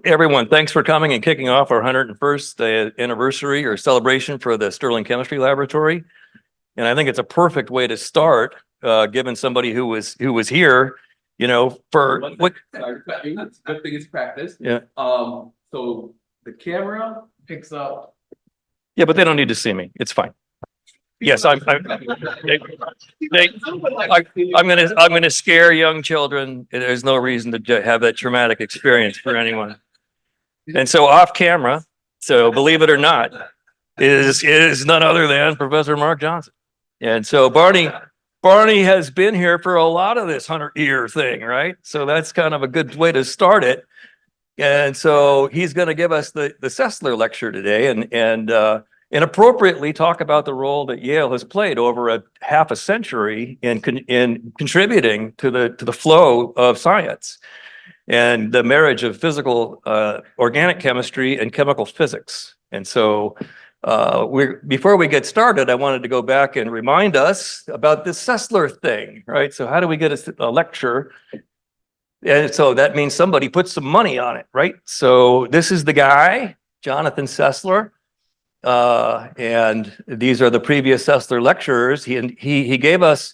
everyone, thanks for coming and kicking off our 101st anniversary or celebration for the Sterling Chemistry Laboratory. And I think it's a perfect way to start, given somebody who was here, for what? It's a good thing it's practice. Yeah. So the camera picks up. Yeah, but they don't need to see me. It's fine. Yes, I'm gonna scare young children. There's no reason to have that traumatic experience for anyone. And so off camera, so believe it or not, is none other than Professor Mark Johnson. And so Barney has been here for a lot of this 100-year thing, right? So that's kind of a good way to start it. And so he's going to give us the Sessler Lecture today, and appropriately talk about the role that Yale has played over a half a century in contributing to the flow of science and the marriage of physical organic chemistry and chemical physics. And so before we get started, I wanted to go back and remind us about this Sessler thing, right? So how do we get a lecture? And so that means somebody put some money on it, right? So this is the guy, Johnson-Sessler. And these are the previous Sessler lecturers. He gave us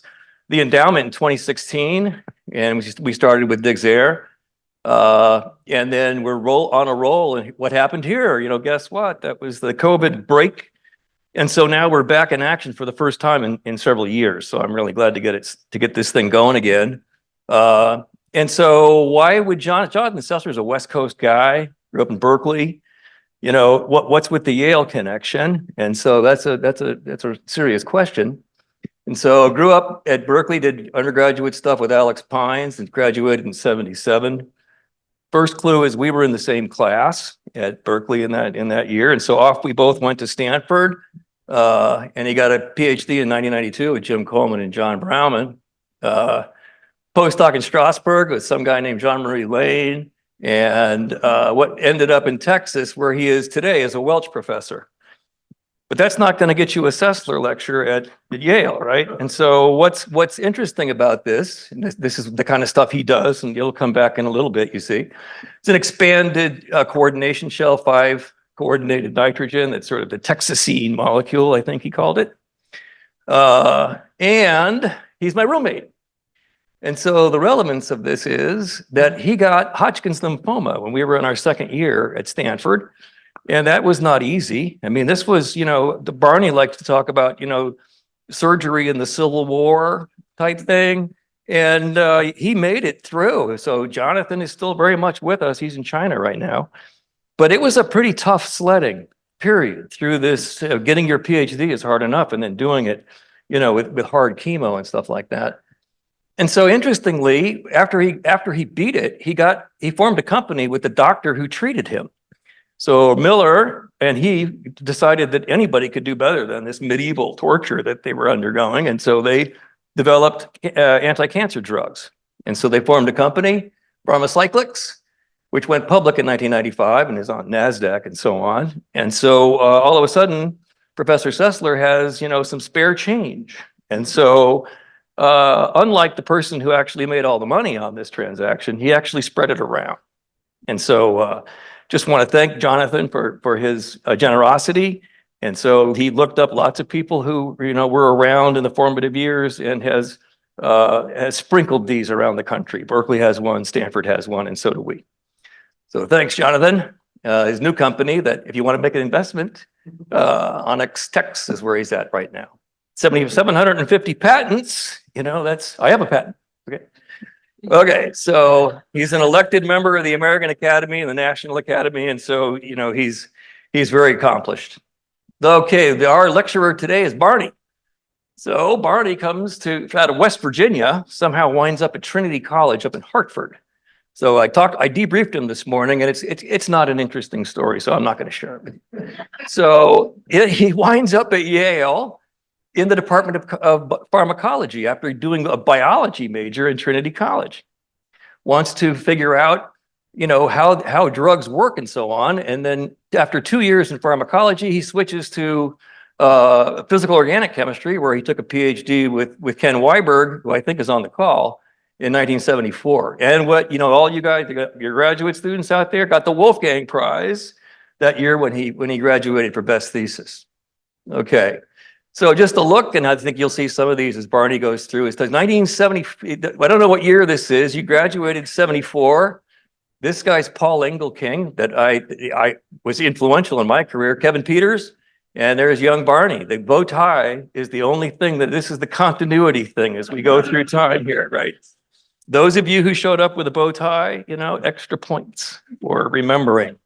the endowment in 2016, and we started with Diggs Air. And then we're on a roll. And what happened here? Guess what? That was the COVID break. And so now we're back in action for the first time in several years. So I'm really glad to get this thing going again. And so why would Johnson-Sessler is a West Coast guy, grew up in Berkeley. What's with the Yale connection? And so that's a serious question. And so I grew up at Berkeley, did undergraduate stuff with Alex Pines and graduated in 1977. First clue is we were in the same class at Berkeley in that year. And so off we both went to Stanford. And he got a PhD in 1992 with Jim Coleman and John Brauman. Postdoc in Strasbourg with some guy named John Marie Lane. And what ended up in Texas, where he is today, as a Welch professor. But that's not going to get you a Sessler lecture at Yale, right? And so what's interesting about this, and this is the kind of stuff he does, and you'll come back in a little bit, you see. It's an expanded coordination shell, 5-coordinated nitrogen. That's sort of the Texasine molecule, I think he called it. And he's my roommate. And so the relevance of this is that he got Hodgkin's lymphoma when we were in our second year at Stanford. And that was not easy. I mean, this was, the Barney likes to talk about, surgery in the Civil War type thing. And he made it through. So Jonathan is still very much with us. He's in China right now. But it was a pretty tough sledding period through this. Getting your PhD is hard enough, and then doing it, with hard chemo and stuff like that. And so interestingly, after he beat it, he formed a company with the doctor who treated him. So Miller and he decided that anybody could do better than this medieval torture that they were undergoing. And so they developed anti-cancer drugs. And so they formed a company, Pharmacyclics, which went public in 1995 and is on NASDAQ and so on. And so all of a sudden, Professor Sessler has, some spare change. And so unlike the person who actually made all the money on this transaction, he actually spread it around. And so just want to thank Jonathan for his generosity. And so he looked up lots of people who were around in the formative years and has sprinkled these around the country. Berkeley has one, Stanford has one, and so do we. So thanks, Jonathan. His new company that if you want to make an investment, Onyx Techs is where he's at right now. 750 patents, I have a patent, okay. Okay, so he's an elected member of the American Academy and the National Academy, and so, he's very accomplished. Okay, our lecturer today is Barney. So Barney comes out of West Virginia, somehow winds up at Trinity College up in Hartford. So I debriefed him this morning, and it's not an interesting story, so I'm not going to share it with you. So he winds up at Yale in the Department of Pharmacology after doing a biology major in Trinity College. Wants to figure out, how drugs work and so on. And then after 2 years in pharmacology, he switches to physical organic chemistry, where he took a PhD with Ken Weiberg, who I think is on the call. in 1974. And what, all you guys, your graduate students out there got the Wolfgang Prize that year when he graduated for best thesis. Okay. So just a look, and I think you'll see some of these as Barney goes through. It says 1970, I don't know what year this is. You graduated 74. This guy's Paul Engelking, that I was influential in my career, Kevin Peters, and there's young Barney. The bow tie is the only thing this is the continuity thing as we go through time here, right? Those of you who showed up with a bow tie, extra points for remembering.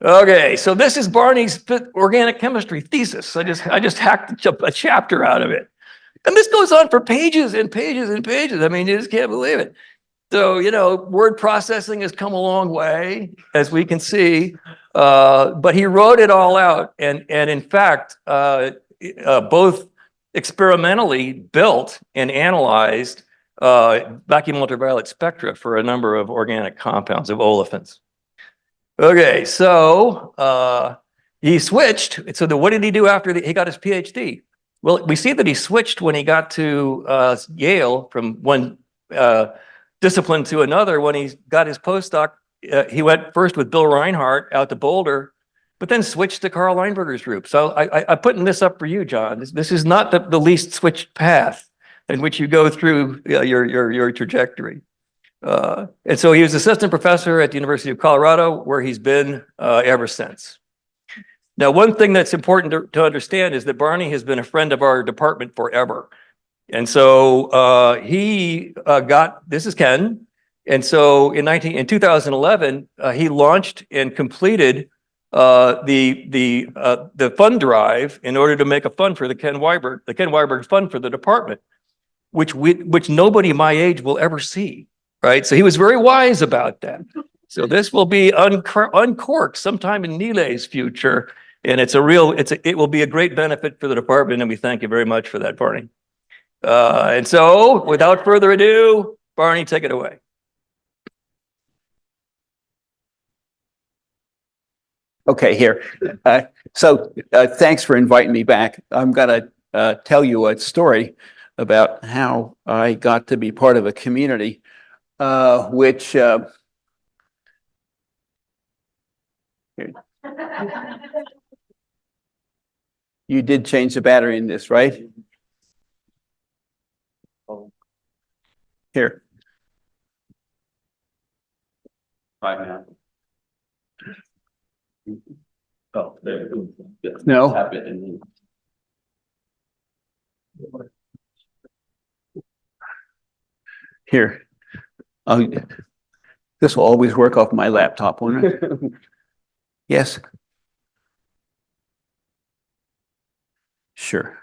Okay, so this is Barney's organic chemistry thesis. I just hacked a chapter out of it. And this goes on for pages and pages and pages. I mean, you just can't believe it. So, word processing has come a long way, as we can see, but he wrote it all out. And in fact, both experimentally built and analyzed vacuum ultraviolet spectra for a number of organic compounds of olefins. Okay, so he switched. So what did he do after he got his PhD? Well, we see that he switched when he got to Yale from one discipline to another. When he got his postdoc, he went first with Bill Reinhardt out to Boulder, but then switched to Karl Leinberger's group. So I'm putting this up for you, John. This is not the least switched path in which you go through your trajectory. And so he was assistant professor at the University of Colorado, where he's been ever since. Now, one thing that's important to understand is that Barney has been a friend of our department forever. And so this is Ken. And so in 2011, he launched and completed the fund drive in order to make a fund for the Ken Weiberg Fund for the department, which nobody my age will ever see. Right, so he was very wise about that. So this will be uncorked sometime in Nile's future, and it will be a great benefit for the department, and we thank you very much for that, Barney. And so, without further ado, Barney, take it away. Okay, here. So thanks for inviting me back. I'm gonna tell you a story about how I got to be part of a community which you did change the battery in this, right? Here. 5 minutes. Oh, there. No. Tap it and Here. Oh, this will always work off my laptop, won't it? Yes. Sure.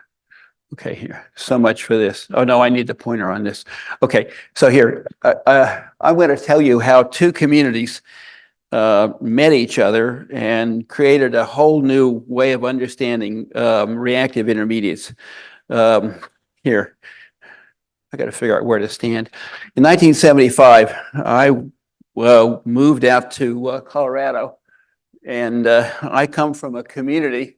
Okay, here. So much for this. Oh, no, I need the pointer on this. Okay, so here, I'm going to tell you how two communities met each other and created a whole new way of understanding reactive intermediates. Here. I got to figure out where to stand. In 1975, I moved out to Colorado, and I come from a community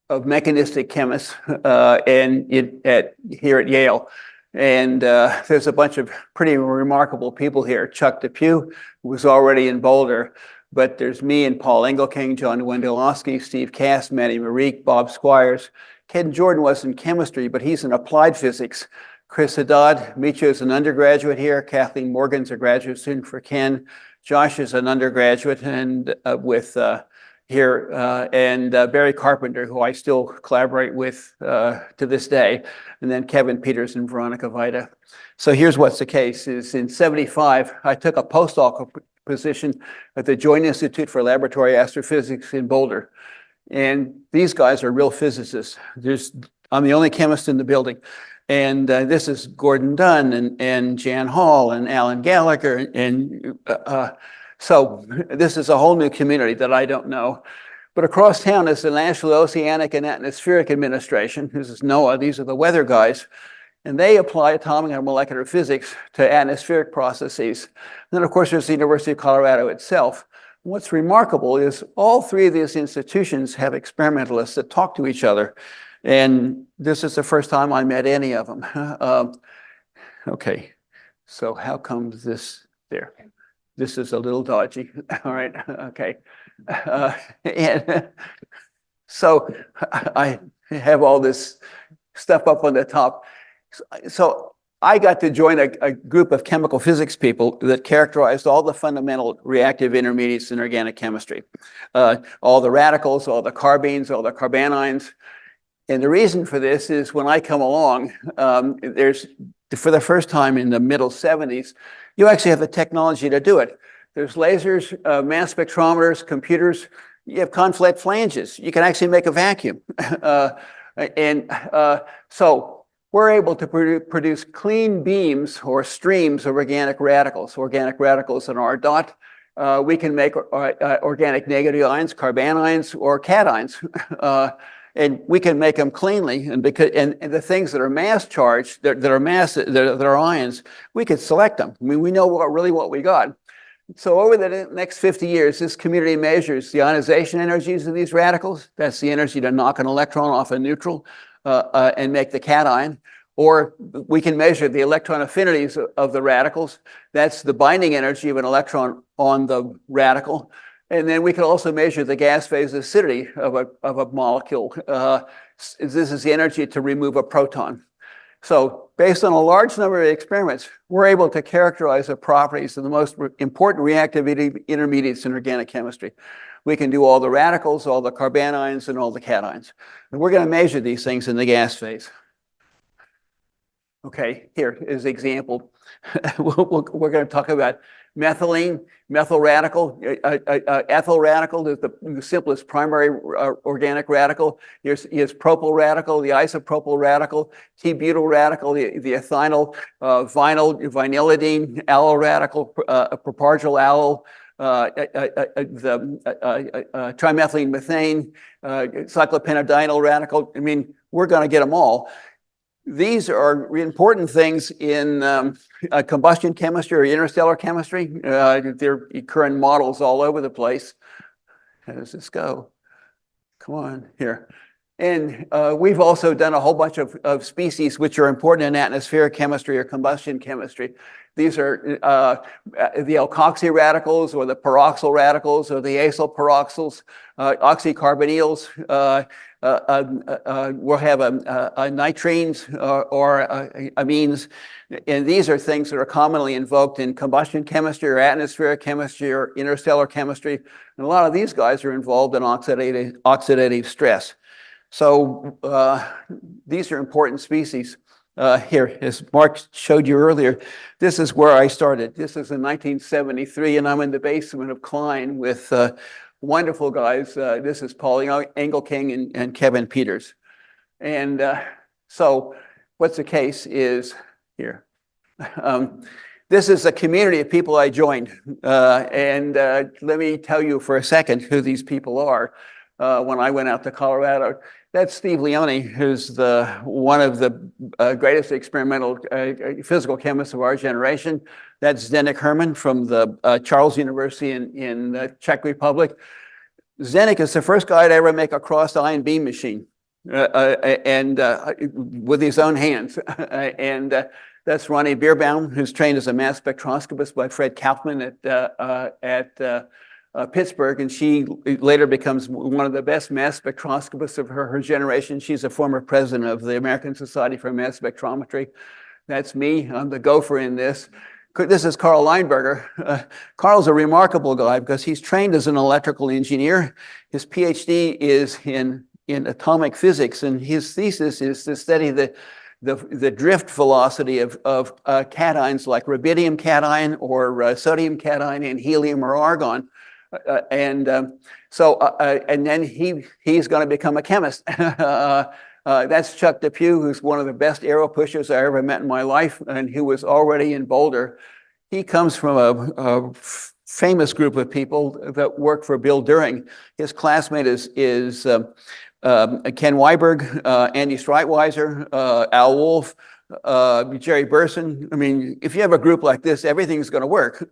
of mechanistic chemists here at Yale. And there's a bunch of pretty remarkable people here. Chuck DePue, who was already in Boulder, but there's me and Paul Engelking, John Wendolowski, Steve Cass, Manny Marique, Bob Squires. Ken Jordan was in chemistry, but he's in applied physics. Chris Haddad, Micho is an undergraduate here. Kathleen Morgan's a graduate student for Ken. Josh is an undergraduate and here, and Barry Carpenter, who I still collaborate with to this day, and then Kevin Peters and Veronica Vida. So here's what's the case, is in 75, I took a postdoc position at the Joint Institute for Laboratory Astrophysics in Boulder. And these guys are real physicists. I'm the only chemist in the building. And this is Gordon Dunn and Jan Hall and Alan Gallagher. And so this is a whole new community that I don't know. But across town is the National Oceanic and Atmospheric Administration. This is NOAA. These are the weather guys. And they apply atomic and molecular physics to atmospheric processes. And then, of course, there's the University of Colorado itself. What's remarkable is all three of these institutions have experimentalists that talk to each other. And this is the first time I met any of them. Okay, So how comes this there? This is a little dodgy. All right. Okay. And so I have all this stuff up on the top. So I got to join a group of chemical physics people that characterized all the fundamental reactive intermediates in organic chemistry. All the radicals, all the carbene, all the carbanions. And the reason for this is when I come along, there's, for the first time in the middle 70s, you actually have the technology to do it. There's lasers, mass spectrometers, computers. You have conflict flanges. You can actually make a vacuum. So we're able to produce clean beams or streams of organic radicals. Organic radicals in our dot. We can make organic negative ions, carbanions, or cations. And we can make them cleanly, and the things that are mass charged, that are ions, we could select them. I mean, we know really what we got. So over the next 50 years, this community measures the ionization energies of these radicals. That's the energy to knock an electron off a neutral and make the cation. Or we can measure the electron affinities of the radicals. That's the binding energy of an electron on the radical. And then we can also measure the gas phase acidity of a molecule. This is the energy to remove a proton. So based on a large number of experiments, we're able to characterize the properties of the most important reactive intermediates in organic chemistry. We can do all the radicals, all the carbanions, and all the cations. And we're going to measure these things in the gas phase. Okay, here is an example. We're going to talk about methylene, methyl radical, ethyl radical is the simplest primary organic radical. Here's propyl radical, the isopropyl radical, T-butyl radical, the ethynyl, vinylidene, allyl radical, propargyl allyl, the trimethylene methane, cyclopentadienyl radical. I mean, we're going to get them all. These are important things in combustion chemistry or interstellar chemistry. They're current models all over the place. How does this go? Come on, here. And we've also done a whole bunch of species which are important in atmospheric chemistry or combustion chemistry. These are the alkoxy radicals or the peroxyl radicals or the acyl peroxyls, oxycarbonyls. We'll have nitrines or amines. And these are things that are commonly invoked in combustion chemistry or atmospheric chemistry or interstellar chemistry. And a lot of these guys are involved in oxidative stress. So these are important species. Here, as Mark showed you earlier, this is where I started. This is in 1973, and I'm in the basement of Klein with wonderful guys. This is Paul Engelking and Kevin Peters. And so what's the case is here. This is a community of people I joined. And let me tell you for a second who these people are. When I went out to Colorado, that's Steve Leone, who's one of the greatest experimental physical chemists of our generation. That's Zdeněk Herman from the Charles University in the Czech Republic. Zdeněk is the first guy to ever make a crossed ion beam machine and with his own hands. And that's Ronnie Bierbaum, who's trained as a mass spectroscopist by Fred Kaufman at Pittsburgh, and she later becomes one of the best mass spectroscopists of her generation. She's a former president of the American Society for Mass Spectrometry. That's me. I'm the gopher in this. This is Carl Leinberger. Carl's a remarkable guy because he's trained as an electrical engineer. His PhD is in atomic physics, and his thesis is to study the drift velocity of cations like rubidium cation or sodium cation and helium or argon. And then he's going to become a chemist. That's Chuck Depew, who's one of the best aero pushers I ever met in my life, and who was already in Boulder. He comes from a famous group of people that work for Bill During. His classmate is Ken Weiberg, Andy Streitweiser, Al Wolf, Jerry Burson. I mean, if you have a group like this, everything's going to work.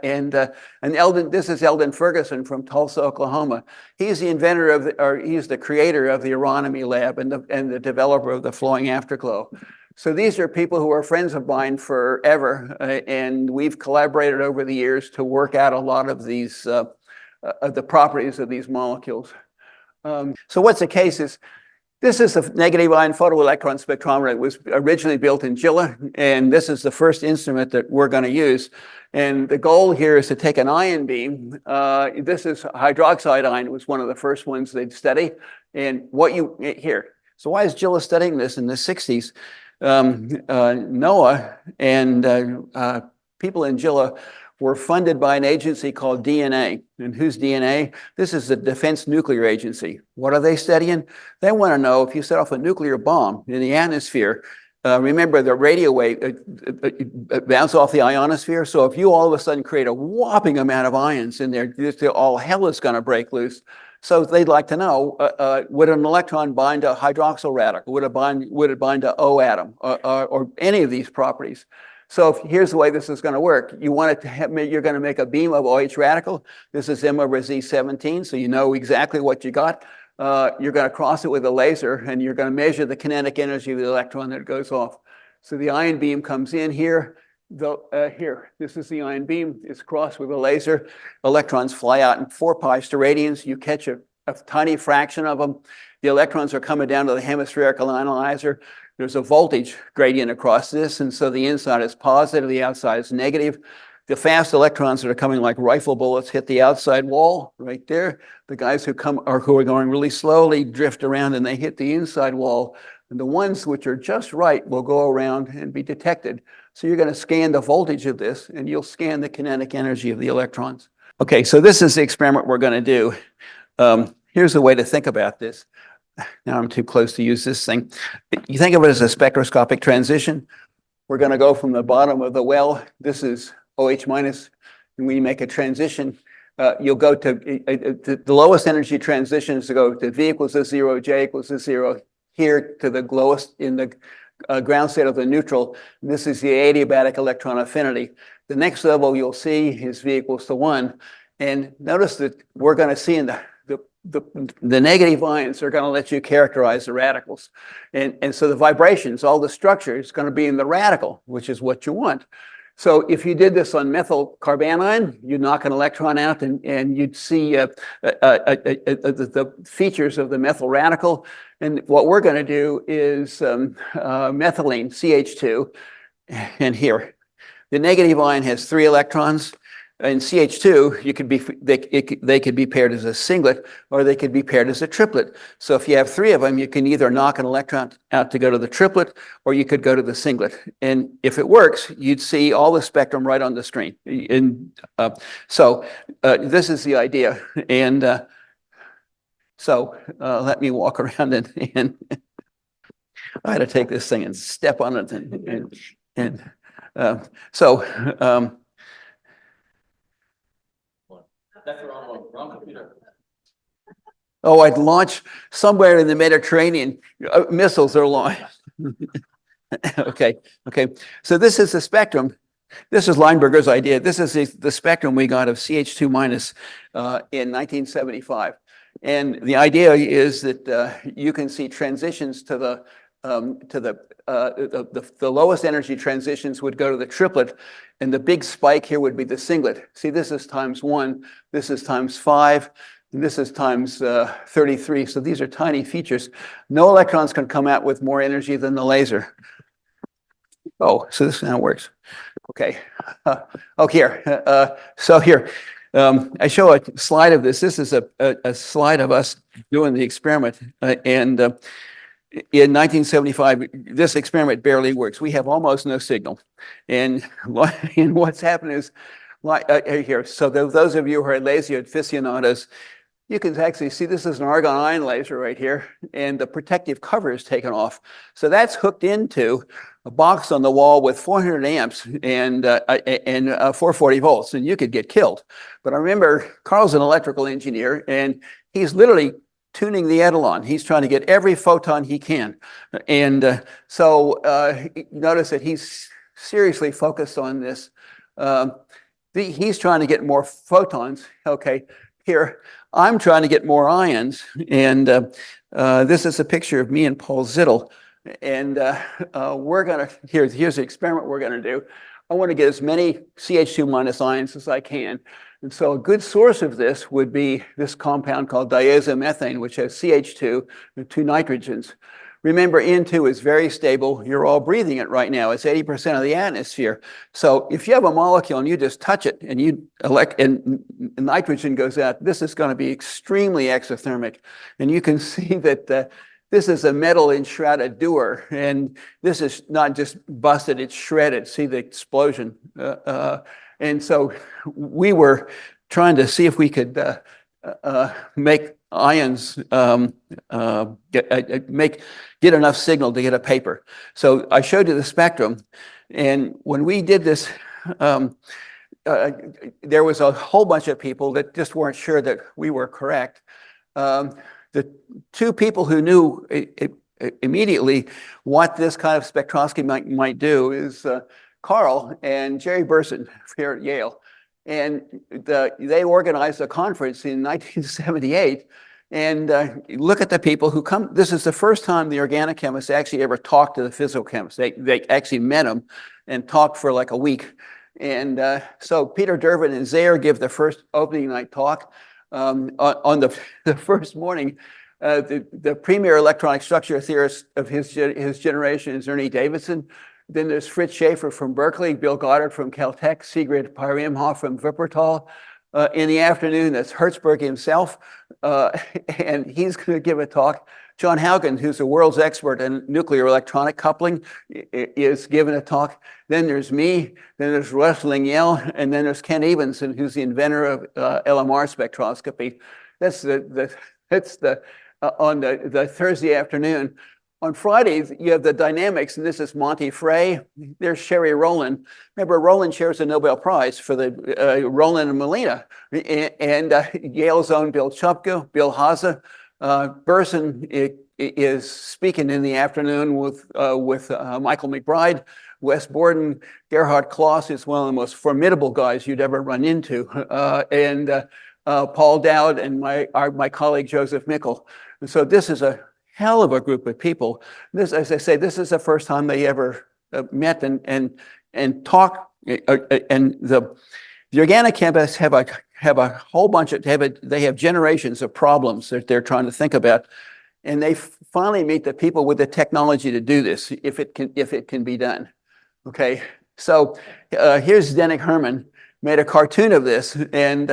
And this is Eldon Ferguson from Tulsa, Oklahoma. He's the inventor he's the creator of the Aeronomy Lab and the developer of the flowing afterglow. So these are people who are friends of mine forever, and we've collaborated over the years to work out a lot of these, the properties of these molecules. So what's the case is, this is a negative ion photoelectron spectrometer. It was originally built in Gila, and this is the first instrument that we're going to use. And the goal here is to take an ion beam. This is hydroxide ion. It was one of the first ones they'd study. And here. So why is Gila studying this in the 60s? NOAA and people in Gila were funded by an agency called DNA. And who's DNA? This is the Defense Nuclear Agency. What are they studying? They want to know if you set off a nuclear bomb in the atmosphere, remember the radio wave bounce off the ionosphere. So if you all of a sudden create a whopping amount of ions in there, all hell is going to break loose. So they'd like to know, would an electron bind to a hydroxyl radical? Would it bind to O atom or any of these properties? So here's the way this is going to work. You want it to have, you're going to make a beam of OH radical. This is M over Z17, so you know exactly what you got. You're going to cross it with a laser, and you're going to measure the kinetic energy of the electron that goes off. So the ion beam comes in here. Here, this is the ion beam. It's crossed with a laser. Electrons fly out in 4 pi steradians. You catch a tiny fraction of them. The electrons are coming down to the hemispherical analyzer. There's a voltage gradient across this, and so the inside is positive, the outside is negative. The fast electrons that are coming like rifle bullets hit the outside wall right there. The guys who are going really slowly drift around and they hit the inside wall. And the ones which are just right will go around and be detected. So you're going to scan the voltage of this, and you'll scan the kinetic energy of the electrons. Okay, so this is the experiment we're going to do. Here's a way to think about this. Now I'm too close to use this thing. You think of it as a spectroscopic transition. We're going to go from the bottom of the well. This is OH minus. And when you make a transition, you'll go to the lowest energy transition is to go to V equals to 0, J equals to 0, here to the lowest in the ground state of the neutral. This is the adiabatic electron affinity. The next level you'll see is V equals to 1. And notice that we're going to see in the negative ions are going to let you characterize the radicals. And so the vibrations, all the structure is going to be in the radical, which is what you want. So if you did this on methyl carbanion, you'd knock an electron out and you'd see the features of the methyl radical. And what we're going to do is methylene, CH2. And here, the negative ion has 3 electrons. In CH2, they could be paired as a singlet, or they could be paired as a triplet. So if you have 3 of them, you can either knock an electron out to go to the triplet, or you could go to the singlet. And if it works, you'd see all the spectrum right on the screen. And this is the idea. And so let me walk around and I had to take this thing and step on it. That's the wrong computer. Oh, I'd launch somewhere in the Mediterranean. Missiles are launched. Okay. So this is the spectrum. This is Leinberger's idea. This is the spectrum we got of CH2 minus in 1975. And the idea is that you can see transitions to the lowest energy transitions would go to the triplet, and the big spike here would be the singlet. See, this is times 1, this is times 5, and this is times 33. So these are tiny features. No electrons can come out with more energy than the laser. Oh, so this now works. Okay. Here. I show a slide of this. This is a slide of us doing the experiment. In 1975, this experiment barely works. We have almost no signal. And what's happened is, here, so those of you who are laser aficionados, you can actually see this is an argon ion laser right here, and the protective cover is taken off. So that's hooked into a box on the wall with 400 amps and 440 volts, and you could get killed. But I remember Carl's an electrical engineer, and he's literally tuning the etalon. He's trying to get every photon he can. And so notice that he's seriously focused on this. He's trying to get more photons. Okay, here, I'm trying to get more ions. And this is a picture of me and Paul Zittel And here's the experiment we're gonna do. I want to get as many CH2 minus ions as I can. And so a good source of this would be this compound called diazomethane, which has CH2 and 2 nitrogens. Remember, N2 is very stable. You're all breathing it right now. It's 80% of the atmosphere. So if you have a molecule and you just touch it and and nitrogen goes out, this is going to be extremely exothermic. And you can see that this is a metal enshrouded Dewar, and this is not just busted, it's shredded. See the explosion. And so we were trying to see if we could make ions, get enough signal to get a paper. So I showed you the spectrum, and when we did this, there was a whole bunch of people that just weren't sure that we were correct. The 2 people who knew immediately what this kind of spectroscopy might do is Carl and Jerry Burson here at Yale. And they organized a conference in 1978. And look at the people who come. This is the first time the organic chemists actually ever talked to the physical chemists. They actually met them and talked for like a week. And so Peter Durbin and Zaire give the first opening night talk. On the first morning, the premier electronic structure theorist of his generation is Ernie Davidson. Then there's Fritz Schaefer from Berkeley, Bill Goddard from Caltech, Sigrid Pariamhoff from Wuppertal. In the afternoon, that's Hertzberg himself, and he's going to give a talk. John Haugen, who's the world's expert in nuclear electronic coupling, is giving a talk. Then there's me, then there's Russ Lingyel, and then there's Ken Evenson, who's the inventor of LMR spectroscopy. That's on the Thursday afternoon. On Fridays, you have the dynamics, and this is Monty Frey. There's Sherry Rowland. Remember, Rowland shares the Nobel Prize for the Rowland and Molina. And Yale's own Bill Chupka, Bill Haza. Burson is speaking in the afternoon with Michael McBride. Wes Borden, Gerhard Kloss is one of the most formidable guys you'd ever run into. And Paul Dowd and my colleague Joseph Mickel. And so this is a hell of a group of people. This, as I say, this is the first time they ever met and talked. And the organic chemists have a whole bunch of they have generations of problems that they're trying to think about, and they finally meet the people with the technology to do this if it can be done. Okay, so here's Zdenek Herman made a cartoon of this, and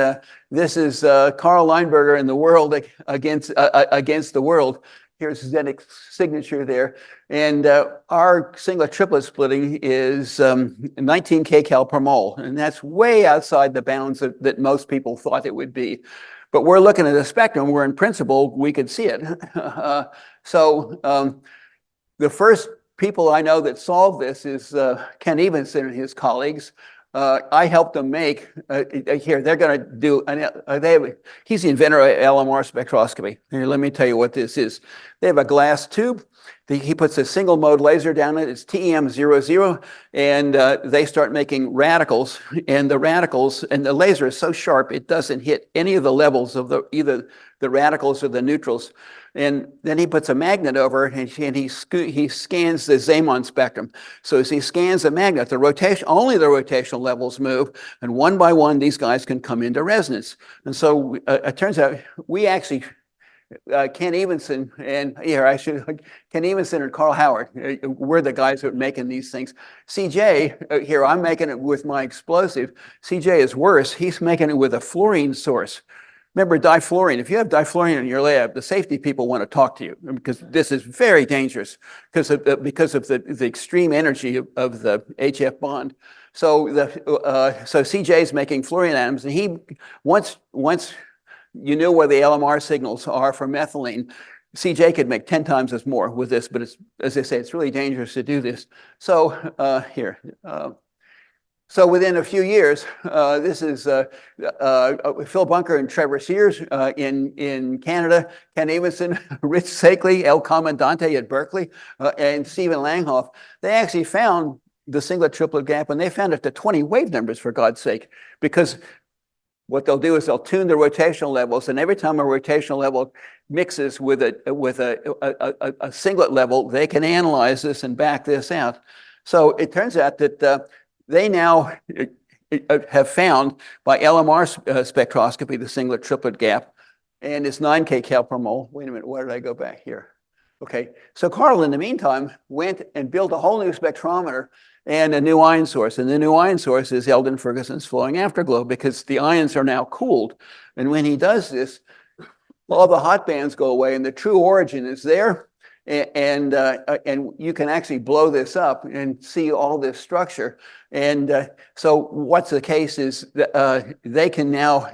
this is Karl Leinberger in the world against the world. Here's Zdenek's signature there. And our singlet triplet splitting is 19 kcal per mole. And that's way outside the bounds that most people thought it would be. But we're looking at a spectrum where in principle, we could see it. So the first people I know that solved this is Ken Evenson and his colleagues. I helped them make, here, they're going to do, he's the inventor of LMR spectroscopy. Here, let me tell you what this is. They have a glass tube. He puts a single mode laser down it. It's TEM00, and they start making radicals. And the radicals, and the laser is so sharp, it doesn't hit any of the levels of either the radicals or the neutrals. And then he puts a magnet over it, and he scans the Zeeman spectrum. So as he scans the magnet, only the rotational levels move, and one by one, these guys can come into resonance. And so it turns out we actually, Ken Evenson and Ken Evenson and Carl Howard, we're the guys who are making these things. CJ, here I'm making it with my explosive. CJ is worse. He's making it with a fluorine source. Remember difluorine. If you have difluorine in your lab, the safety people want to talk to you because this is very dangerous because of the extreme energy of the HF bond. So CJ is making fluorine atoms, and he once you know where the LMR signals are for methylene, CJ could make 10 times as more with this, but it's, as I say, it's really dangerous to do this. So here. So within a few years, this is Phil Bunker and Trevor Sears in Canada, Ken Evenson, Rich Sakeley, El Comandante at Berkeley, and Stephen Langhoff. They actually found the singlet triplet gap, and they found it to 20 wave numbers, for God's sake, because what they'll do is they'll tune the rotational levels, and every time a rotational level mixes with a singlet level, they can analyze this and back this out. So it turns out that they now have found by LMR spectroscopy the singlet triplet gap, and it's 9 kcal per mole. Wait a minute, where did I go back here? Okay, so Carl, in the meantime, went and built a whole new spectrometer and a new ion source. And the new ion source is Eldon Ferguson's flowing afterglow, because the ions are now cooled. And when he does this, all the hot bands go away and the true origin is there. And you can actually blow this up and see all this structure. And so what's the case is that they can now,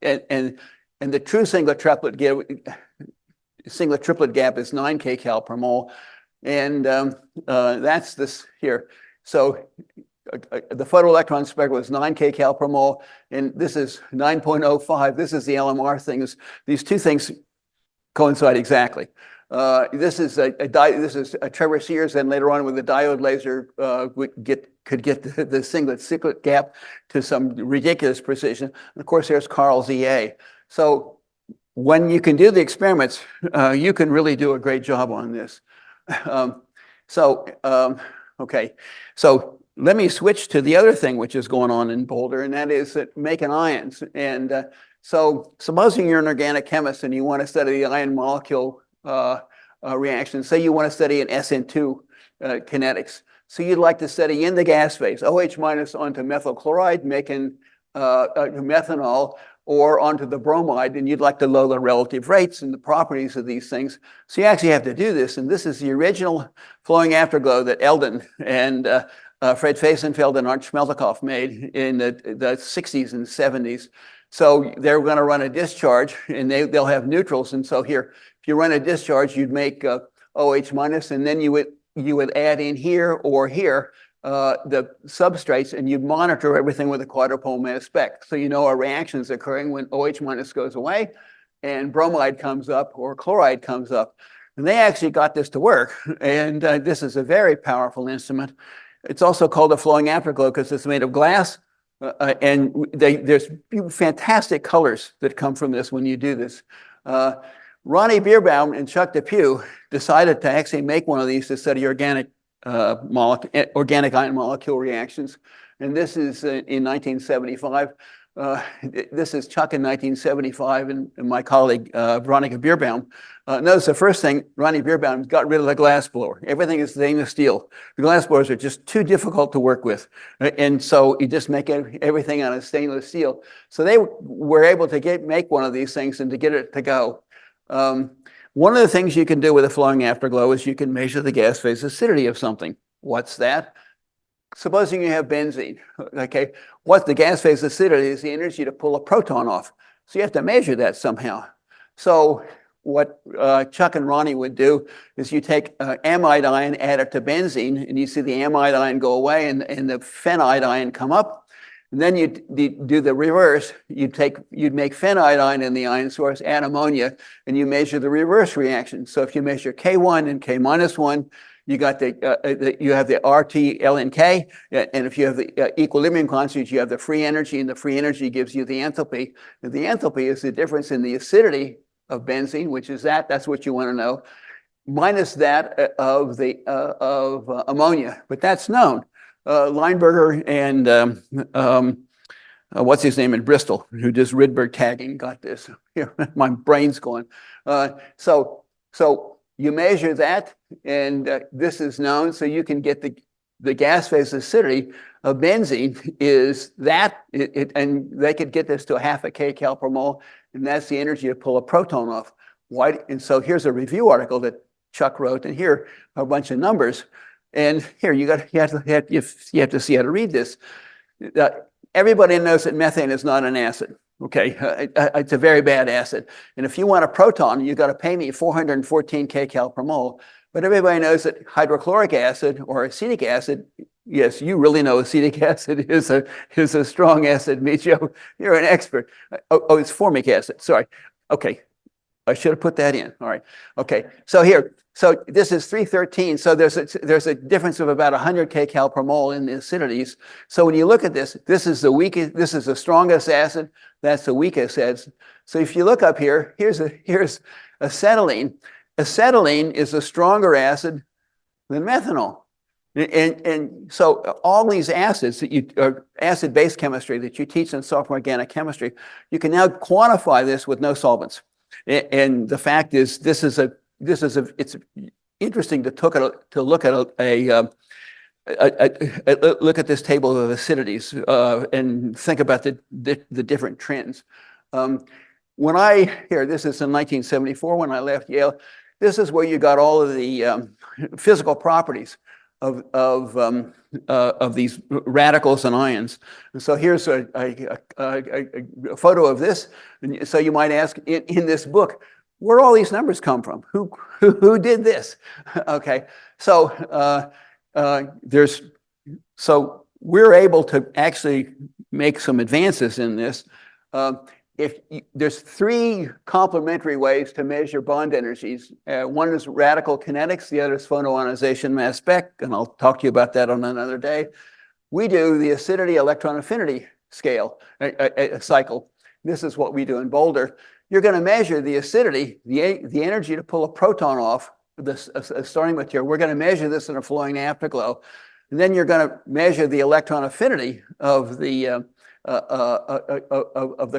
and the true singlet triplet gap is 9 kcal per mole. And that's this here. So the photoelectron spectrum was 9 kcal per mole, and this is 9.05. This is the LMR things. These two things coincide exactly. This is a Trevor Sears, and later on with the diode laser could get the singlet gap to some ridiculous precision. And of course, there's Carl's EA. So when you can do the experiments, you can really do a great job on this. Okay, so let me switch to the other thing which is going on in Boulder, and that is making ions. And so supposing you're an organic chemist and you want to study the ion molecule reaction, say you want to study an SN2 kinetics. So you'd like to study in the gas phase, OH minus onto methyl chloride, making methanol, or onto the bromide, and you'd like to know the relative rates and the properties of these things. So you actually have to do this, and this is the original flowing afterglow that Eldon and Fred Feysenfeld and Art Schmelzikoff made in the 60s and 70s. So they're going to run a discharge, and they'll have neutrals. And so here, if you run a discharge, you'd make OH minus, and then you would add in here or here the substrates, and you'd monitor everything with a quadrupole mass spec. So you know a reaction is occurring when OH minus goes away and bromide comes up or chloride comes up. And they actually got this to work. And this is a very powerful instrument. It's also called a flowing afterglow because it's made of glass. And there's fantastic colors that come from this when you do this. Ronnie Bierbaum and Chuck DePew decided to actually make one of these to study organic ion molecule reactions. And this is in 1975. This is Chuck in 1975, and my colleague, Veronica Bierbaum. Notice the first thing, Ronnie Bierbaum got rid of the glass blower. Everything is stainless steel. The glass blowers are just too difficult to work with. And so you just make everything out of stainless steel. So they were able to make one of these things and to get it to go. One of the things you can do with a flowing afterglow is you can measure the gas phase acidity of something. What's that? Supposing you have benzene, okay? What the gas phase acidity is the energy to pull a proton off. So you have to measure that somehow. So what Chuck and Ronnie would do is you take amide ion, add it to benzene, and you see the amide ion go away and the phenide ion come up. And then you do the reverse. You'd make phenide ion in the ion source, add ammonia, and you measure the reverse reaction. So if you measure K1 and K minus 1, you got you have the RT, L, and K. And if you have the equilibrium constants, you have the free energy, and the free energy gives you the enthalpy. And the enthalpy is the difference in the acidity of benzene, which is that's what you want to know, minus that of ammonia. But that's known. Lineberger and what's his name in Bristol, who does Rydberg tagging, got this. Here, my brain's going. So you measure that, and this is known, so you can get the gas phase acidity of benzene is that, and they could get this to 0.5 kcal per mole, and that's the energy to pull a proton off. Why? And so here's a review article that Chuck wrote, and here are a bunch of numbers. And here you have to see how to read this. Everybody knows that methane is not an acid. Okay, it's a very bad acid. And if you want a proton, you got to pay me 414 kcal per mole. But everybody knows that hydrochloric acid or acetic acid, yes, you really know acetic acid is a strong acid, Micho. You're an expert. Oh, it's formic acid. Sorry. Okay. I should have put that in. All right. Okay. So here, so this is 313. So there's a difference of about 100 kcal per mole in the acidities. So when you look at this, this is the weakest, this is the strongest acid. That's the weakest acid. So if you look up here, here's acetylene. Acetylene is a stronger acid than methanol. And so all these acids that you, acid-base chemistry that you teach in sophomore organic chemistry, you can now quantify this with no solvents. And the fact is, it's interesting to look at look at this table of acidities and think about the different trends. This is in 1974 when I left Yale. This is where you got all of the physical properties of these radicals and ions. And so here's a photo of this. And so you might ask, in this book, where all these numbers come from? Who did this? Okay, so so we're able to actually make some advances in this. There's three complementary ways to measure bond energies. One is radical kinetics, the other is photoionization mass spec, and I'll talk to you about that on another day. We do the acidity electron affinity scale, cycle. This is what we do in Boulder. You're going to measure the acidity, the energy to pull a proton off this starting material. We're going to measure this in a flowing afterglow. And then you're going to measure the electron affinity of the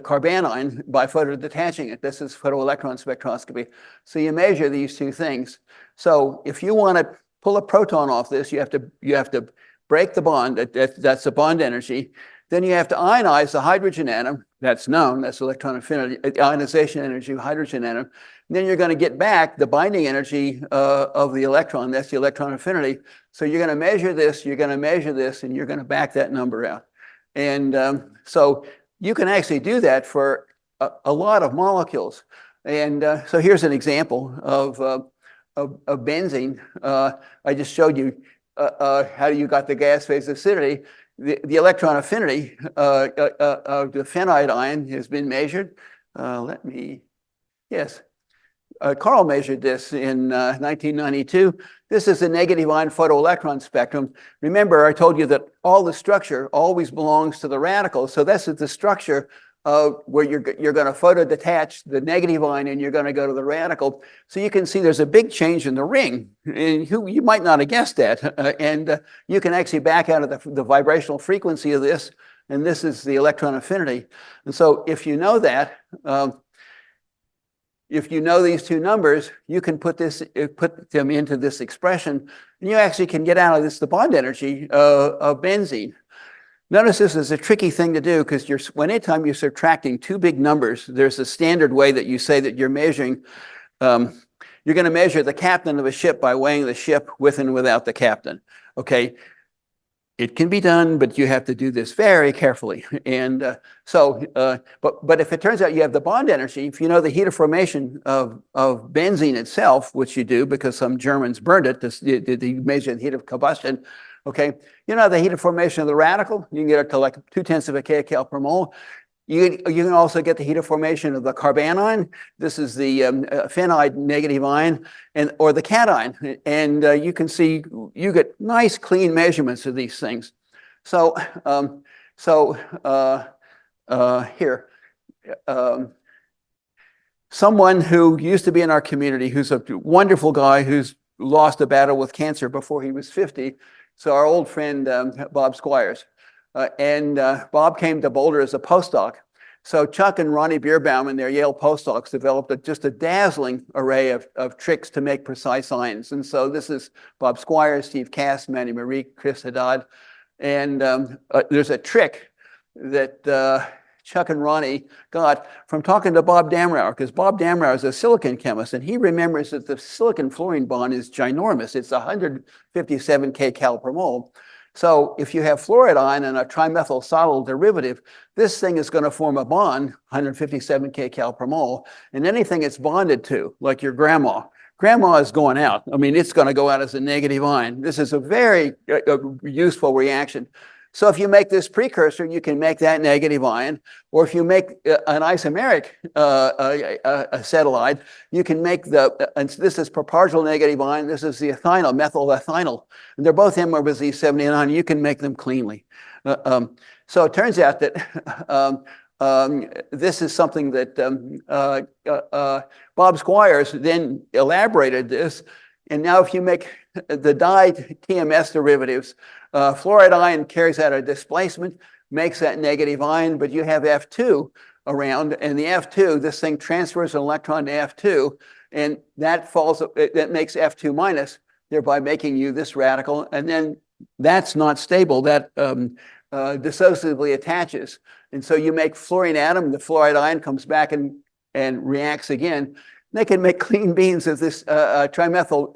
carbanion by photodetaching it. This is photoelectron spectroscopy. So you measure these two things. So if you want to pull a proton off this, you have to break the bond. That's the bond energy. Then you have to ionize the hydrogen atom. That's known. That's electron affinity, ionization energy of hydrogen atom. And then you're going to get back the binding energy of the electron. That's the electron affinity. So you're going to measure this. You're going to measure this, and you're going to back that number out. And so you can actually do that for a lot of molecules. And so here's an example of benzene. I just showed you how you got the gas phase acidity. The electron affinity of the phenide ion has been measured. Carl measured this in 1992. This is a negative ion photoelectron spectrum. Remember, I told you that all the structure always belongs to the radical. So this is the structure of where you're going to photodetach the negative ion and you're going to go to the radical. So you can see there's a big change in the ring. And you might not have guessed that. You can actually back out of the vibrational frequency of this. And this is the electron affinity. And so if you know that, if you know these two numbers, you can put them into this expression, and you actually can get out of this the bond energy of benzene. Notice this is a tricky thing to do because anytime you're subtracting two big numbers, there's a standard way that you say that you're measuring. You're going to measure the captain of a ship by weighing the ship with and without the captain. Okay. It can be done, but you have to do this very carefully. And but if it turns out you have the bond energy, if you know the heat of formation of benzene itself, which you do because some Germans burned it to measure the heat of combustion, okay, you know the heat of formation of the radical, you can get it to like 0.2 of a kcal per mole. You can also get the heat of formation of the carbanion. This is the phenide negative ion, or the cation. And you can see you get nice clean measurements of these things. So here, someone who used to be in our community, who's a wonderful guy who's lost a battle with cancer before he was 50. So our old friend Bob Squires. Bob came to Boulder as a postdoc. So Chuck and Ronnie Bierbaum and their Yale postdocs developed just a dazzling array of tricks to make precise ions. And so this is Bob Squires, Steve Cass, Manny Marie, Chris Haddad. And there's a trick that Chuck and Ronnie got from talking to Bob Damrauer, because Bob Damrauer is a silicon chemist, and he remembers that the silicon-fluorine bond is ginormous. It's 157 kcal per mole. So if you have fluoride ion and a trimethyl derivative, this thing is going to form a bond, 157 kcal per mole, and anything it's bonded to, like your grandma is going out. I mean, it's going to go out as a negative ion. This is a very useful reaction. So if you make this precursor, you can make that negative ion. Or if you make an isomeric acetylide, you can make and this is propargyl negative ion, this is the ethynyl, methyl ethynyl. And they're both M over Z79. You can make them cleanly. So it turns out that this is something that Bob Squires then elaborated this. And now if you make the di-TMS derivatives, fluoride ion carries out a displacement, makes that negative ion, but you have F2 around, and the F2, this thing transfers an electron to F2, and that makes F2 minus, thereby making you this radical, and then that's not stable, that dissociatively attaches. And so you make fluorine atom, the fluoride ion comes back and reacts again. They can make clean beans of this trimethylene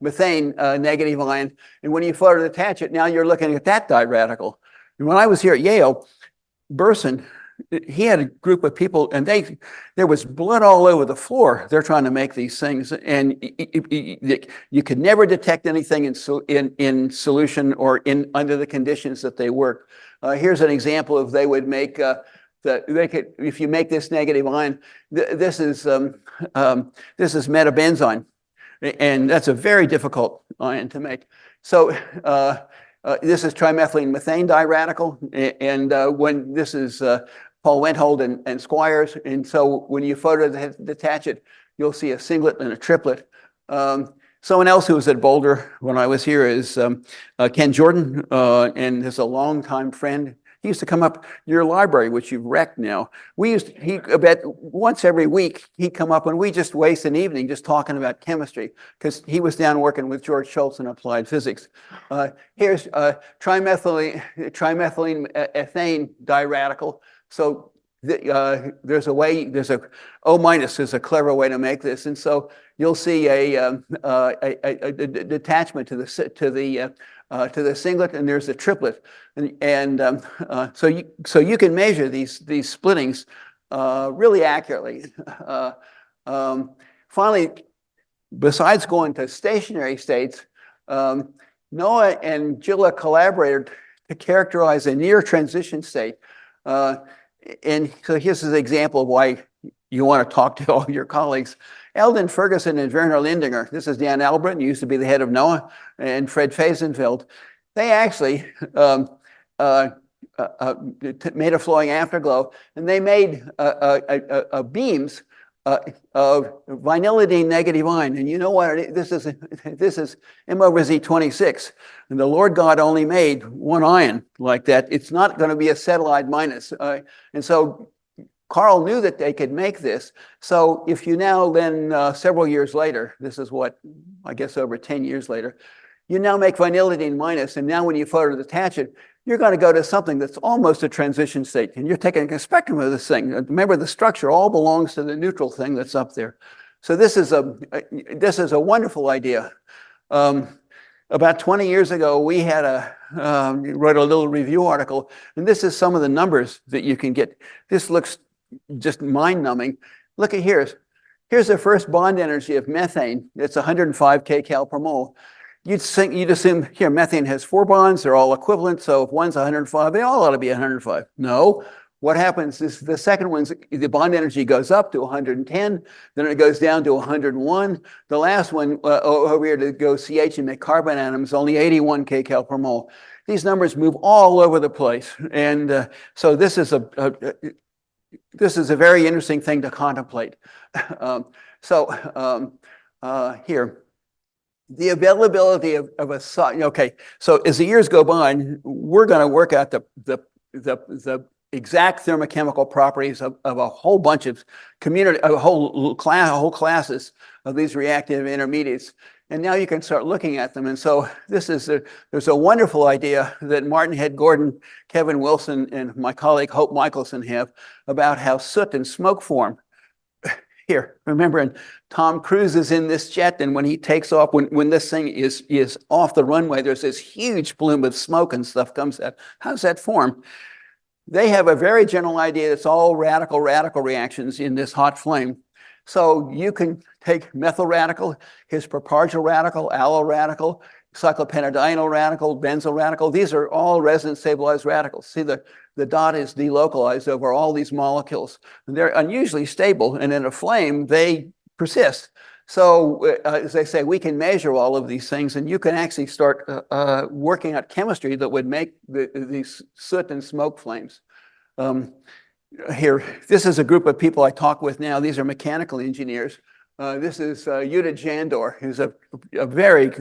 methane negative ion. And when you photodetach it, now you're looking at that diradical. And when I was here at Yale, Burson, he had a group of people, and there was blood all over the floor. They're trying to make these things, and you could never detect anything in solution or under the conditions that they work. Here's an example of they would make. If you make this negative ion, this is metabenzene, and that's a very difficult ion to make. So this is trimethylene methane diradical, and when this is Paul Wenthold and Squires, and so when you photodetach it, you'll see a singlet and a triplet. Someone else who was at Boulder when I was here is Ken Jordan, and is a longtime friend. He used to come up your library, which you've wrecked now. About once every week, he'd come up and we just waste an evening just talking about chemistry because he was down working with George Schultz in applied physics. Here's trimethylene ethane diradical. So there's a O minus is a clever way to make this, and so you'll see a detachment to the singlet, and there's a triplet, and so you can measure these splittings really accurately. Finally, besides going to stationary states, Noah and Gilla collaborated to characterize a near transition state. And so here's an example of why you want to talk to all your colleagues. Eldon Ferguson and Werner Lindinger, this is Dan Albrecht, used to be the head of NOAA, and Fred Faisenfeld. They actually made a flowing afterglow, and they made beams of vinylidene negative ion. And you know what? This is M over Z26. And the Lord God only made one ion like that. It's not going to be acetylide minus. And so Carl knew that they could make this. So if you now then, several years later, this is what, I guess over 10 years later, you now make vinylidene minus, and now when you photodetach it, you're going to go to something that's almost a transition state. And you're taking a spectrum of this thing. Remember, the structure all belongs to the neutral thing that's up there. So this is a wonderful idea. About 20 years ago, we had wrote a little review article, and this is some of the numbers that you can get. This looks just mind-numbing. Look at here. Here's the first bond energy of methane. It's 105 kcal per mole. You'd assume here methane has 4 bonds, they're all equivalent, so if one's 105, they all ought to be 105. No, what happens is the second one's, the bond energy goes up to 110, then it goes down to 101. The last one over here to go CH and make carbon atoms, only 81 kcal per mole. These numbers move all over the place, and so this is a very interesting thing to contemplate. Here. The availability of a okay. So as the years go by, we're going to work out the exact thermochemical properties of a whole bunch of whole classes of these reactive intermediates. And now you can start looking at them. And so there's a wonderful idea that Martin Head Gordon, Kevin Wilson, and my colleague Hope Michelson have about how soot and smoke form. Here, remember, and Tom Cruise is in this jet, and when he takes off, when this thing is off the runway, there's this huge plume of smoke and stuff comes out. How does that form? They have a very general idea. It's all radical reactions in this hot flame. So you can take methyl radical, his propargyl radical, allo radical, cyclopentadienyl radical, benzyl radical. These are all resonance stabilized radicals. See, the dot is delocalized over all these molecules. And they're unusually stable, and in a flame, they persist. So as I say, we can measure all of these things, and you can actually start working out chemistry that would make these soot and smoke flames. Here, this is a group of people I talk with now. These are mechanical engineers. This is Yuta Jandor, who's a very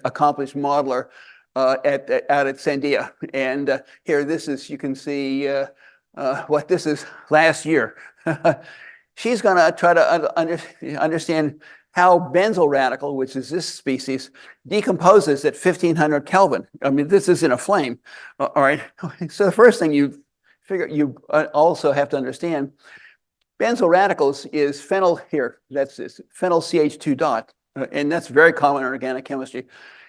accomplished modeler out at Sandia. And here, this is, you can see what this is last year. She's going to try to understand how benzyl radical, which is this species, decomposes at 1500 Kelvin. I mean, this is in a flame. All right. So the first thing you also have to understand, benzyl radicals is phenyl here. That's this phenyl CH2 dot, and that's very common in organic chemistry.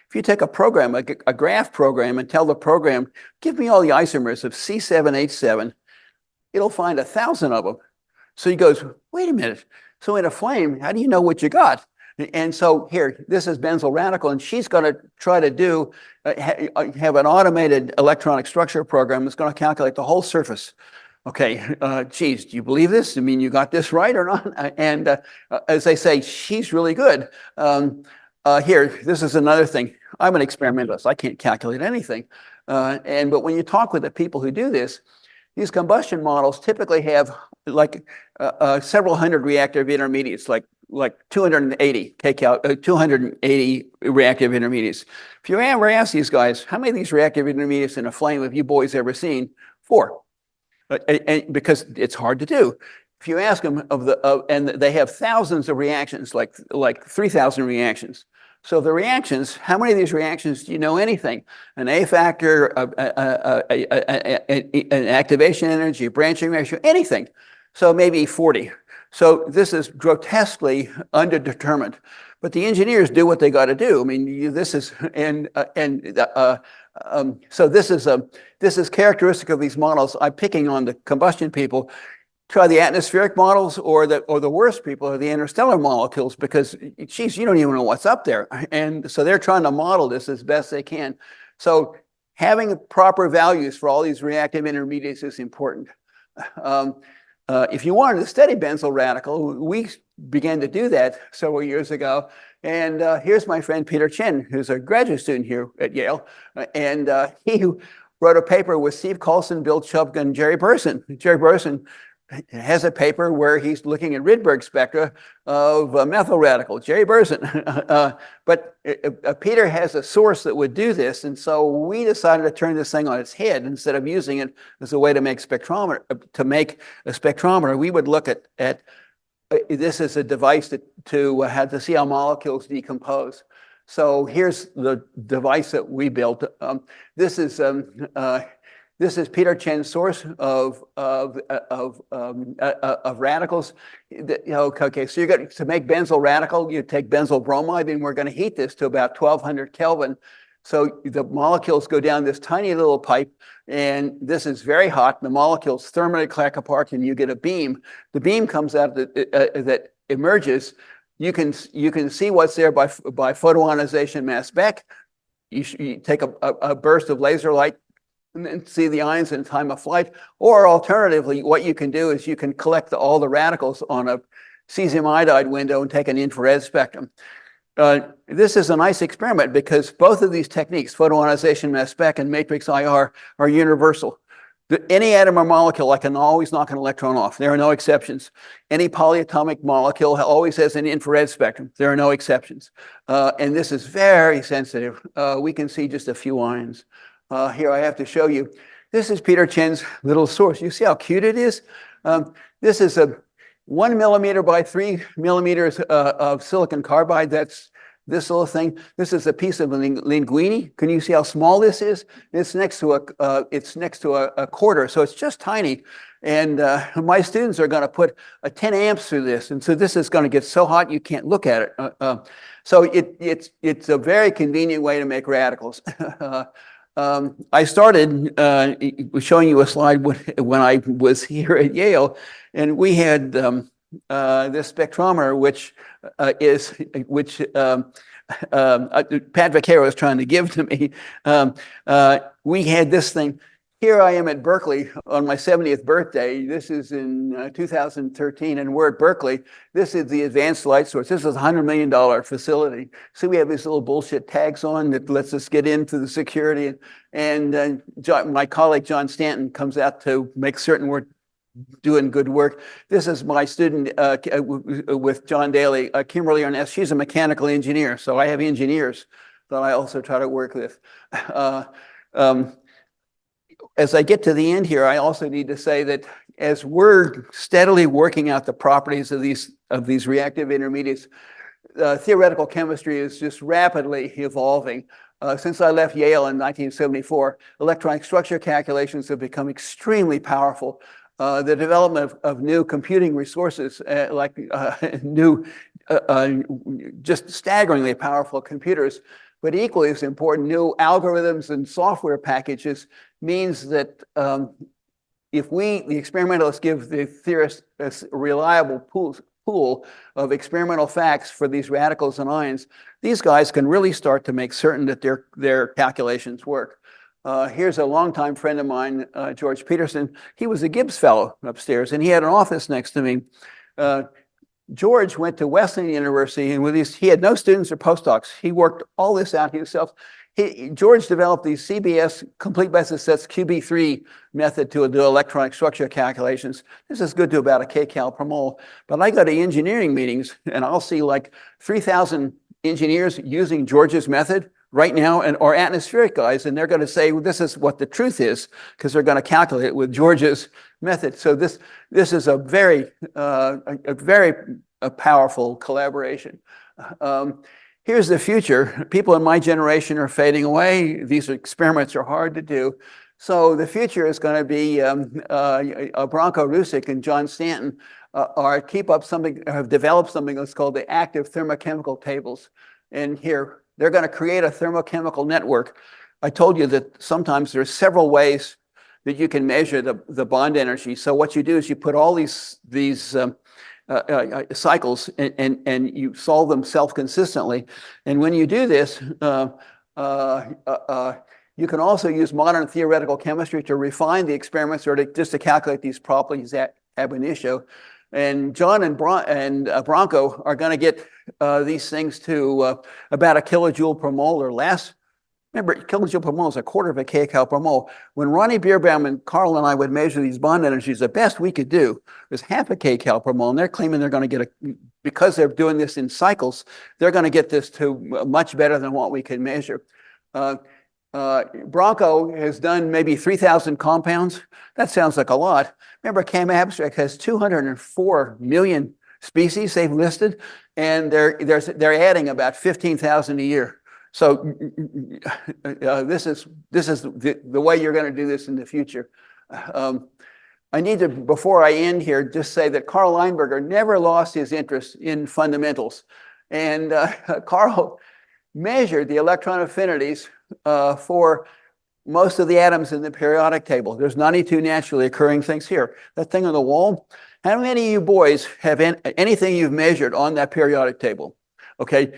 If you take a program, a graph program, and tell the program, give me all the isomers of C7H7, it'll find 1,000 of them. So he goes, wait a minute. So in a flame, how do you know what you got? And so here, this is benzyl radical, and she's going to try to do have an automated electronic structure program that's going to calculate the whole surface. Okay, geez, do you believe this? I mean, you got this right or not? And as they say, she's really good. Here, this is another thing. I'm an experimentalist. I can't calculate anything. But when you talk with the people who do this, these combustion models typically have like several hundred reactive intermediates, like 280 kcal, 280 reactive intermediates. If you ever ask these guys, how many of these reactive intermediates in a flame have you boys ever seen? 4. Because it's hard to do. If you ask them and they have thousands of reactions, like 3,000 reactions. So the reactions, how many of these reactions do you know anything? An A factor, an activation energy, a branching ratio, anything. So maybe 40. So this is grotesquely underdetermined. But the engineers do what they got to do. I mean, this is so this is characteristic of these models. I'm picking on the combustion people. Try the atmospheric models, or the worst people are the interstellar molecules, because geez, you don't even know what's up there. And so they're trying to model this as best they can. So having proper values for all these reactive intermediates is important. If you wanted to study benzyl radical, we began to do that several years ago. And here's my friend Peter Chen, who's a graduate student here at Yale. And he wrote a paper with Steve Coulson, Bill Chubka, and Jerry Burson. Jerry Burson has a paper where he's looking at Rydberg spectra of methyl radical, Jerry Burson. But Peter has a source that would do this, and so we decided to turn this thing on its head. Instead of using it as a way to make a spectrometer, we would look at this as a device to have to see how molecules decompose. So here's the device that we built. This is Peter Chen's source of radicals. Okay, so you're going to make benzyl radical. You take benzyl bromide, and we're going to heat this to about 1,200 Kelvin. So the molecules go down this tiny little pipe, and this is very hot. The molecules thermally crack apart, and you get a beam. The beam comes out that emerges. You can see what's there by photoionization mass spec. You take a burst of laser light and then see the ions in time of flight. Or alternatively, what you can do is you can collect all the radicals on a cesium iodide window and take an infrared spectrum. This is a nice experiment because both of these techniques, photoionization mass spec and matrix IR, are universal. Any atom or molecule, I can always knock an electron off. There are no exceptions. Any polyatomic molecule always has an infrared spectrum. There are no exceptions. And this is very sensitive. We can see just a few ions. Here I have to show you. This is Peter Chen's little source. You see how cute it is? This is a 1 millimeter by 3 millimeters of silicon carbide. That's this little thing. This is a piece of linguine. Can you see how small this is? It's next to a quarter, so it's just tiny. And my students are going to put 10 amps through this, and so this is going to get so hot you can't look at it. So it's a very convenient way to make radicals. I started showing you a slide when I was here at Yale, and we had this spectrometer, which Pat Vaquero was trying to give to me. We had this thing. Here I am at Berkeley on my 70th birthday. This is in 2013, and we're at Berkeley. This is the advanced light source. This is a $100 million facility. So we have these little bullshit tags on that lets us get into the security. And my colleague, John Stanton, comes out to make certain we're doing good work. This is my student with John Daly, Kimberly Arness. She's a mechanical engineer. So I have engineers that I also try to work with. As I get to the end here, I also need to say that as we're steadily working out the properties of these reactive intermediates, theoretical chemistry is just rapidly evolving. Since I left Yale in 1974, electronic structure calculations have become extremely powerful. The development of new computing resources, just staggeringly powerful computers, but equally as important, new algorithms and software packages means that if the experimentalists give the theorists a reliable pool of experimental facts for these radicals and ions, these guys can really start to make certain that their calculations work. Here's a longtime friend of mine, George Peterson. He was a Gibbs Fellow upstairs, and he had an office next to me. George went to Wesleyan University, and he had no students or postdocs. He worked all this out himself. George developed the CBS complete basis sets QB3 method to do electronic structure calculations. This is good to about a kcal per mole. But I go to engineering meetings, and I'll see like 3,000 engineers using George's method right now, or atmospheric guys, and they're going to say, well, this is what the truth is, because they're going to calculate it with George's method. So this is a very powerful collaboration. Here's the future. People in my generation are fading away. These experiments are hard to do. So the future is going to be Branko Rusick and John Stanton have developed something that's called the active thermochemical tables. And here, they're going to create a thermochemical network. I told you that sometimes there's several ways that you can measure the bond energy. So what you do is you put all these cycles and you solve them self-consistently. And when you do this, you can also use modern theoretical chemistry to refine the experiments or just to calculate these properties ab initio. And John and Branko are going to get these things to about a kilojoule per mole or less. Remember, kilojoule per mole is a quarter of a kcal per mole. When Ronnie Bierbaum and Carl and I would measure these bond energies, the best we could do was half a kcal per mole. And they're claiming they're going to get because they're doing this in cycles, they're going to get this to much better than what we can measure. Branko has done maybe 3,000 compounds. That sounds like a lot. Remember, Chem Abstract has 204 million species they've listed, and they're adding about 15,000 a year. So this is the way you're going to do this in the future. I need to, before I end here, just say that Carl Leinberger never lost his interest in fundamentals. And Carl measured the electron affinities for most of the atoms in the periodic table. There's 92 naturally occurring things here. That thing on the wall, how many of you boys have anything you've measured on that periodic table? Okay,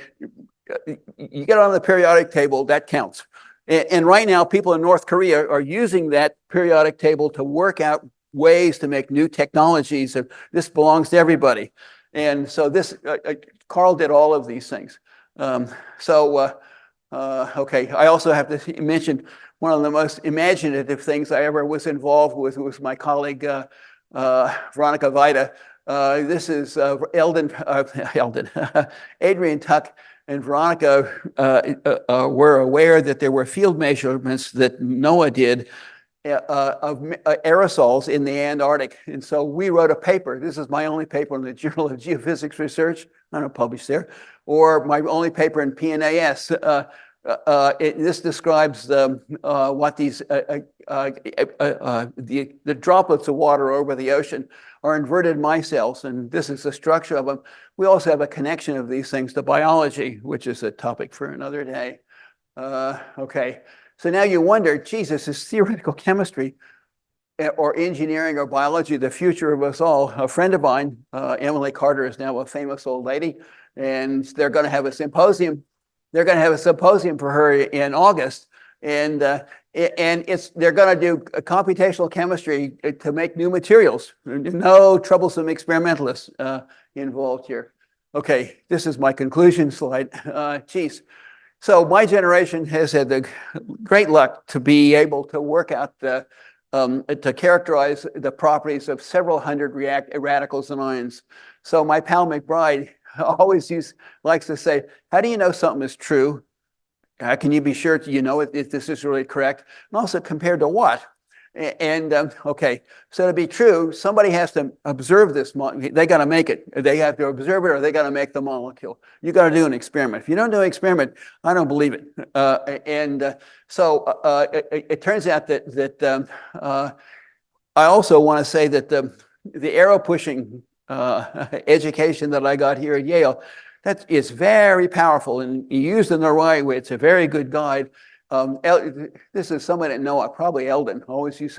you get on the periodic table, that counts. And right now, people in North Korea are using that periodic table to work out ways to make new technologies. This belongs to everybody. And so Carl did all of these things. Okay, I also have to mention one of the most imaginative things I ever was involved with was my colleague, Veronica Vida. This is Adrian Tuck and Veronica were aware that there were field measurements that NOAA did of aerosols in the Antarctic. And so we wrote a paper. This is my only paper in the Journal of Geophysics Research. I don't publish there. Or my only paper in PNAS. This describes what these the droplets of water over the ocean are inverted micelles, and this is the structure of them. We also have a connection of these things to biology, which is a topic for another day. Okay, so now you wonder, Jesus, is theoretical chemistry or engineering or biology the future of us all? A friend of mine, Emily Carter, is now a famous old lady, and they're going to have a symposium They're going to have a symposium for her in August, and they're going to do computational chemistry to make new materials. No troublesome experimentalists involved here. Okay, this is my conclusion slide. Geez. So my generation has had the great luck to be able to work out to characterize the properties of several hundred radicals and ions. So my pal McBride always likes to say, how do you know something is true? How can you be sure you know if this is really correct? And also compared to what? And okay, so to be true, somebody has to observe this. They got to make it. They have to observe it, or they got to make the molecule. You got to do an experiment. If you don't do an experiment, I don't believe it. So it turns out that I also want to say that the arrow pushing education that I got here at Yale, that is very powerful, and used in the right way. It's a very good guide. This is someone at NOAA, probably Eldon, always used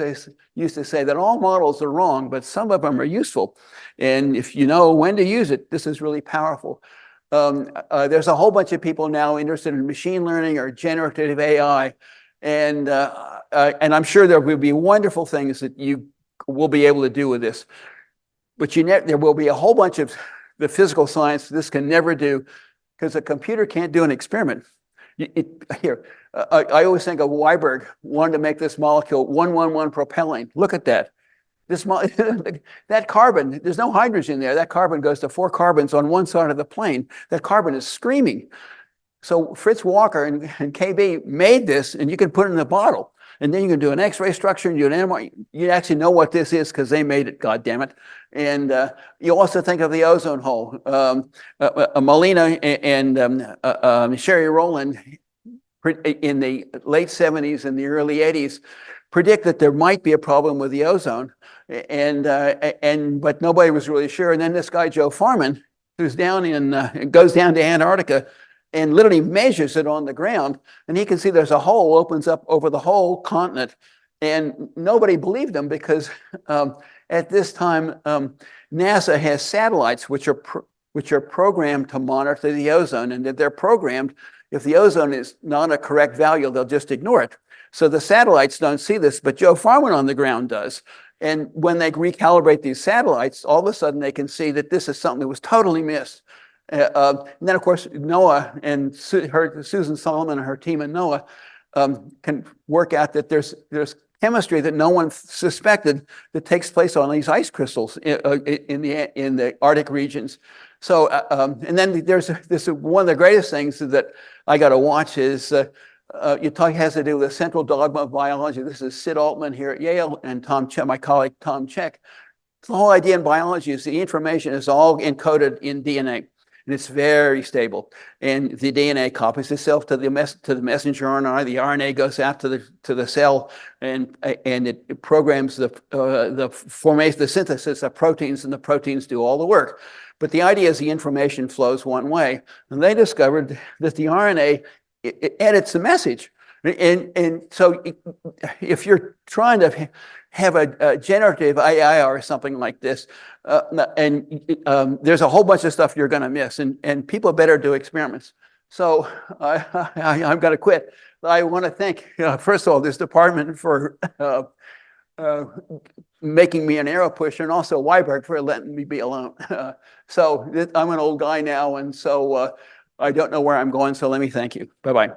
to say that all models are wrong, but some of them are useful. And if you know when to use it, this is really powerful. There's a whole bunch of people now interested in machine learning or generative AI. And I'm sure there will be wonderful things that you will be able to do with this. But there will be a whole bunch of the physical science this can never do, because a computer can't do an experiment. I always think of Weiberg wanted to make this molecule 1,1,1 propylene. Look at that. That carbon, there's no hydrogen there. That carbon goes to 4 carbons on one side of the plane. That carbon is screaming. So Fritz Walker and KB made this, and you can put it in a bottle. And then you can do an X-ray structure and do an MRI. You actually know what this is because they made it, God damn it. And you also think of the ozone hole. Molina and Sherry Rowland in the late 70s and the early 80s predict that there might be a problem with the ozone. But nobody was really sure. And then this guy, Joe Farman, who's goes down to Antarctica and literally measures it on the ground. And he can see there's a hole opens up over the whole continent. And nobody believed him because at this time, NASA has satellites which are programmed to monitor the ozone. And that they're programmed, if the ozone is not a correct value, they'll just ignore it. So the satellites don't see this, but Joe Farman on the ground does. And when they recalibrate these satellites, all of a sudden they can see that this is something that was totally missed. And then, of course, NOAA and Susan Solomon and her team at NOAA can work out that there's chemistry that no one suspected that takes place on these ice crystals in the Arctic regions. So, and then there's one of the greatest things that I got to watch is has to do with the central dogma of biology. This is Sid Altman here at Yale and my colleague Tom Check. The whole idea in biology is the information is all encoded in DNA. And it's very stable. And the DNA copies itself to the messenger RNA. The RNA goes out to the cell, and it programs the formation, the synthesis of proteins, and the proteins do all the work. But the idea is the information flows one way. And they discovered that the RNA edits the message. And so if you're trying to have a generative AI or something like this, there's a whole bunch of stuff you're going to miss, and people better do experiments. So I'm going to quit. I want to thank, first of all, this department for making me an arrow pusher, and also Weiberg for letting me be alone. So I'm an old guy now, and so I don't know where I'm going, so let me thank you. Bye-bye.